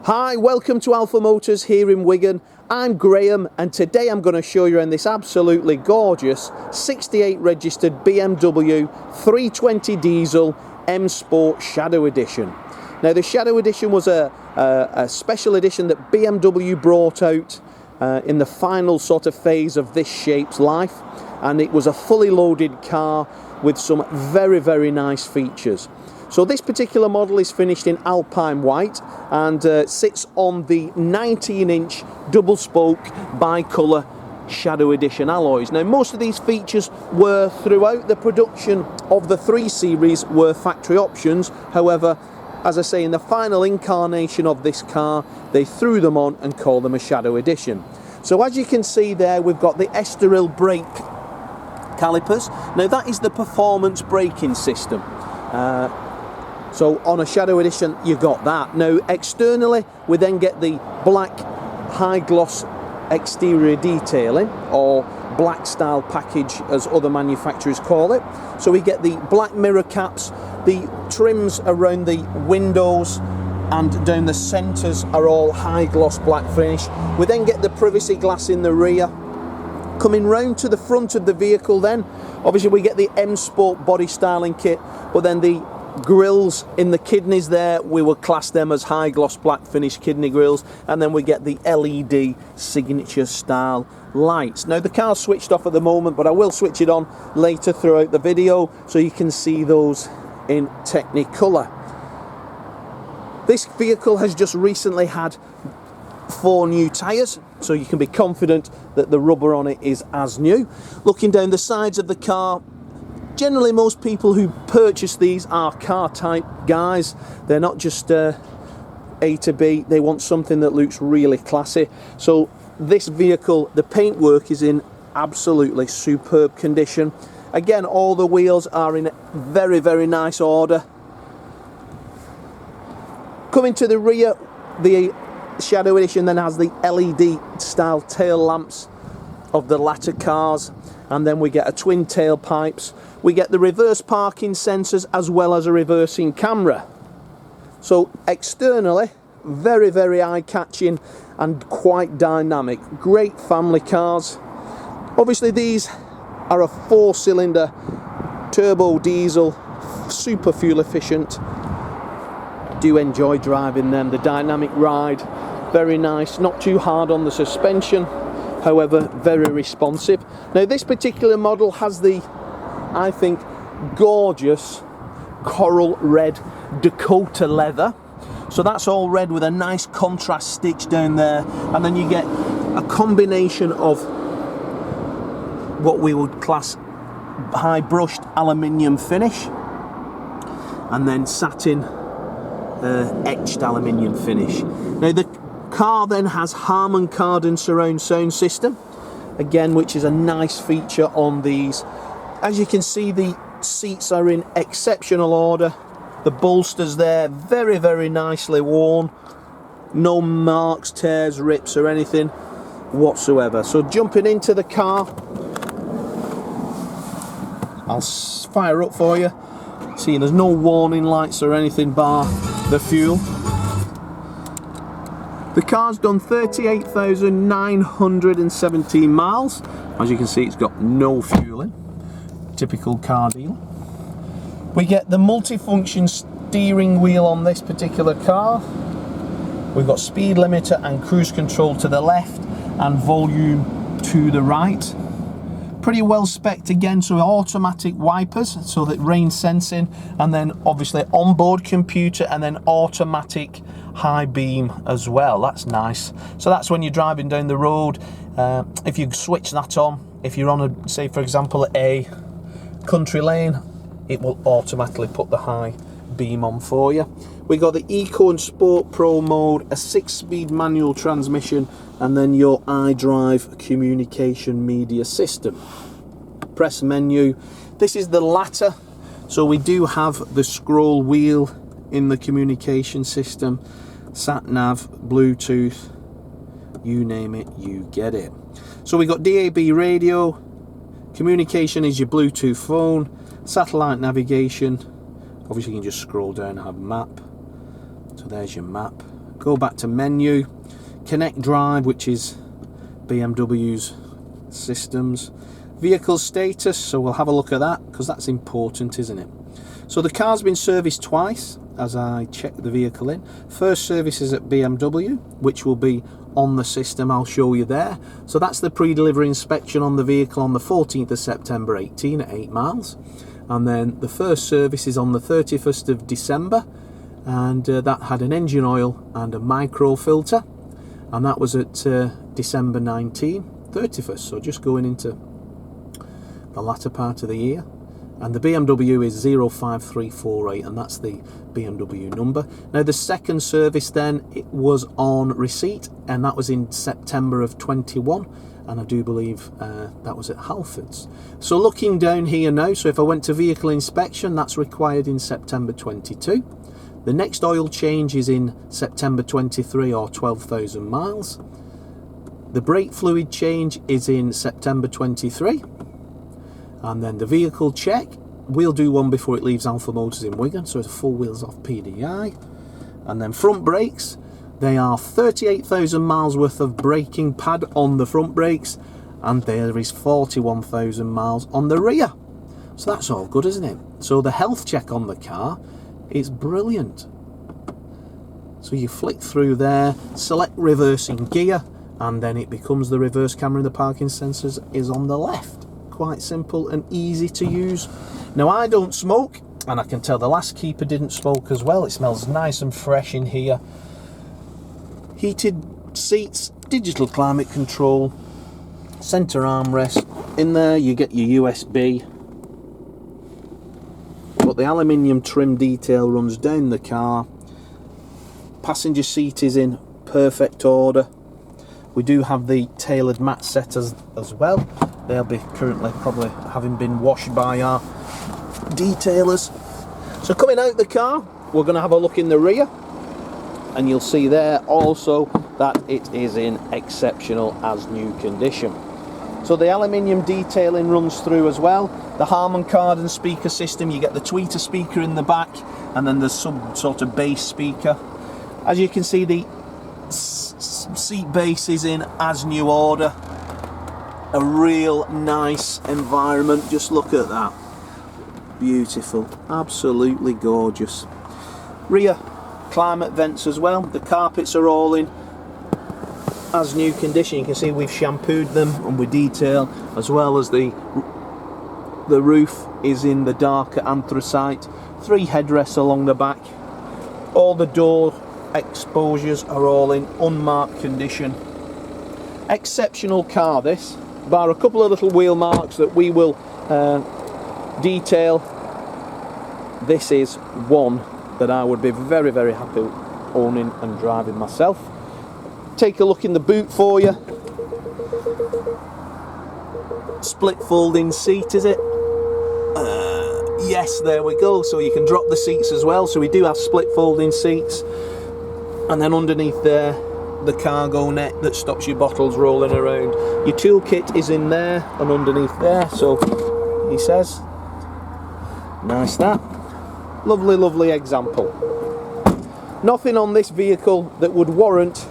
Hi, welcome to Alpha Motors here in Wigan. I'm Graham and today I'm going to show you around this absolutely gorgeous 68 registered BMW 320 diesel M Sport Shadow Edition. Now the Shadow Edition was a special edition that BMW brought out in the final sort of phase of this shape's life, and it was a fully loaded car with some very nice features. So this particular model is finished in Alpine White and sits on the 19-inch double spoke bicolour Shadow Edition alloys. Now most of these features were throughout the production of the 3 Series were factory options. However, as I say, in the final incarnation of this car they threw them on and called them a Shadow Edition. So as you can see there, we've got the Estoril brake calipers. Now that is the performance braking system. So on a Shadow Edition you got that. Now externally we then get the black high gloss exterior detailing, or black style package as other manufacturers call it. So we get the black mirror caps, the trims around the windows and down the centres are all high gloss black finish. We then get the privacy glass in the rear. Coming round to the front of the vehicle then, obviously we get the M Sport body styling kit, but then the grills in the kidneys there, we will class them as high gloss black finish kidney grills, and then we get the LED signature style lights. Now the car's switched off at the moment, but I will switch it on later throughout the video so you can see those in Technicolor. This vehicle has just recently had 4 new tyres, so you can be confident that the rubber on it is as new. Looking down the sides of the car, generally most people who purchase these are car type guys. They're not just A to B, they want something that looks really classy. So this vehicle, the paintwork is in absolutely superb condition. Again, all the wheels are in very nice order. Coming to the rear, the Shadow Edition then has the LED style tail lamps of the latter cars, and then we get a twin tailpipes. We get the reverse parking sensors as well as a reversing camera. So externally, very eye-catching and quite dynamic. Great family cars. Obviously these are a 4-cylinder turbo diesel, super fuel efficient. Do enjoy driving them. The dynamic ride, very nice, not too hard on the suspension, however very responsive. Now this particular model has the, I think, gorgeous coral red Dakota leather. So that's all red with a nice contrast stitch down there, and then you get a combination of what we would class high brushed aluminium finish and then satin etched aluminium finish. Now the car then has Harmon Kardon surround sound system, again, which is a nice feature on these. As you can see, the seats are in exceptional order. The bolsters there, very nicely worn. No marks, tears, rips or anything whatsoever. So jumping into the car, I'll fire up for you. See, there's no warning lights or anything bar the fuel. The car's done 38,917 miles. As you can see, it's got no fueling. Typical car deal. We get the multifunction steering wheel on this particular car. We've got speed limiter and cruise control to the left and volume to the right. Pretty well spec'd again, so automatic wipers, so that rain sensing, and then obviously onboard computer, and then automatic high beam as well. That's nice. So that's when you're driving down the road. If you switch that on, if you're on a, say for example, a country lane, it will automatically put the high beam on for you. We got the Eco and Sport Pro mode, a 6-speed manual transmission, and then your iDrive communication media system. Press menu. This is the latter, so we do have the scroll wheel in the communication system, SAT NAV, Bluetooth, you name it, you get it. So we got DAB radio, communication is your Bluetooth phone, satellite navigation. Obviously you can just scroll down and have map. So there's your map, Go back to menu, connect drive, which is BMW's systems. Vehicle status, so we'll have a look at that because that's important, isn't it? So the car's been serviced twice as I check the vehicle in. First service is at BMW, which will be on the system, I'll show you there. So that's the pre-delivery inspection on the vehicle on the 14th of September 18 at 8 miles. And then the first service is on the 31st of December, and that had an engine oil and a micro filter, and that was at December 19, 31st, so just going into the latter part of the year. And the BMW is 05348, and that's the BMW number. Now the second service then, it was on receipt, and that was in September of 21, and I do believe that was at Halfords. So looking down here now, so if I went to vehicle inspection, that's required in September 22. The next oil change is in September 23 or 12,000 miles. The brake fluid change is in September 23. And then the vehicle check, we'll do one before it leaves Alpha Motors in Wigan, so it's full wheels off PDI. And then front brakes, they are 38,000 miles worth of braking pad on the front brakes, and there is 41,000 miles on the rear. So that's all good, isn't it? So the health check on the car is brilliant. So you flick through there, select reversing gear, and then it becomes the reverse camera, and the parking sensors is on the left. Quite simple and easy to use. Now I don't smoke, and I can tell the last keeper didn't smoke as well. It smells nice and fresh in here. Heated seats, digital climate control, center armrest. In there you get your USB, but the aluminium trim detail runs down the car. Passenger seat is in perfect order. We do have the tailored mat setters as well. They'll be currently probably having been washed by our detailers. So coming out the car, we're going to have a look in the rear, and you'll see there also that it is in exceptional as new condition. So the aluminium detailing runs through as well. The Harmon Kardon speaker system, you get the tweeter speaker in the back, and then there's some sort of bass speaker. As you can see, the seat base is in as new order. A real nice environment, just look at that. Beautiful, absolutely gorgeous. Rear climate vents as well. The carpets are all in as new condition. You can see we've shampooed them and we detail, as well as the roof is in the darker anthracite. 3 headrests along the back. All the door exposures are all in unmarked condition. Exceptional car this, bar a couple of little wheel marks that we will detail. This is one that I would be very, very happy owning and driving myself. Take a look in the boot for you. Split folding seat, is it? Yes, there we go. So you can drop the seats as well. So we do have split folding seats. And then underneath there, the cargo net that stops your bottles rolling around. Your toolkit is in there and underneath there. So he says, nice that. Lovely, lovely example. Nothing on this vehicle that would warrant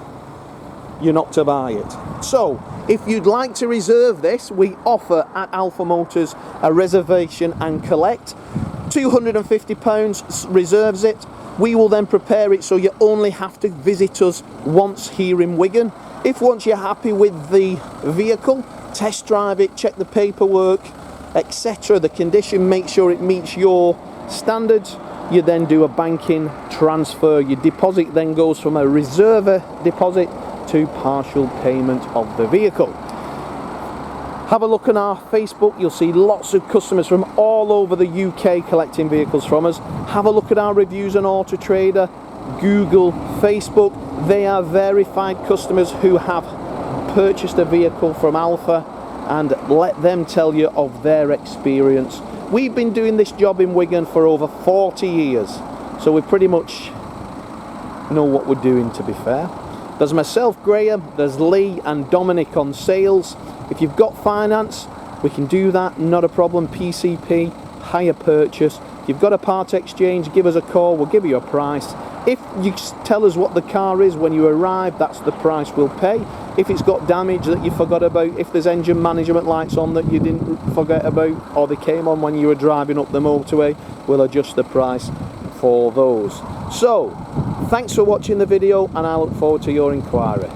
you not to buy it. So if you'd like to reserve this, we offer at Alpha Motors a reservation and collect. £250 reserves it. We will then prepare it, so you only have to visit us once here in Wigan. If once you're happy with the vehicle, test drive it, check the paperwork, etc., the condition, make sure it meets your standards, you then do a banking transfer. Your deposit then goes from a reserve deposit to partial payment of the vehicle. Have a look on our Facebook, you'll see lots of customers from all over the UK collecting vehicles from us. Have a look at our reviews on Auto Trader, Google, Facebook. They are verified customers who have purchased a vehicle from Alpha, and let them tell you of their experience. We've been doing this job in Wigan for over 40 years, so we pretty much know what we're doing, to be fair. There's myself, Graham, there's Lee and Dominic on sales. If you've got finance, we can do that, not a problem. PCP, hire purchase. If you've got a part exchange, give us a call, we'll give you a price, If you tell us what the car is when you arrive, that's the price we'll pay. If it's got damage that you forgot about, if there's engine management lights on that you didn't forget about, or they came on when you were driving up the motorway, we'll adjust the price for those. So, thanks for watching the video, and I look forward to your inquiry.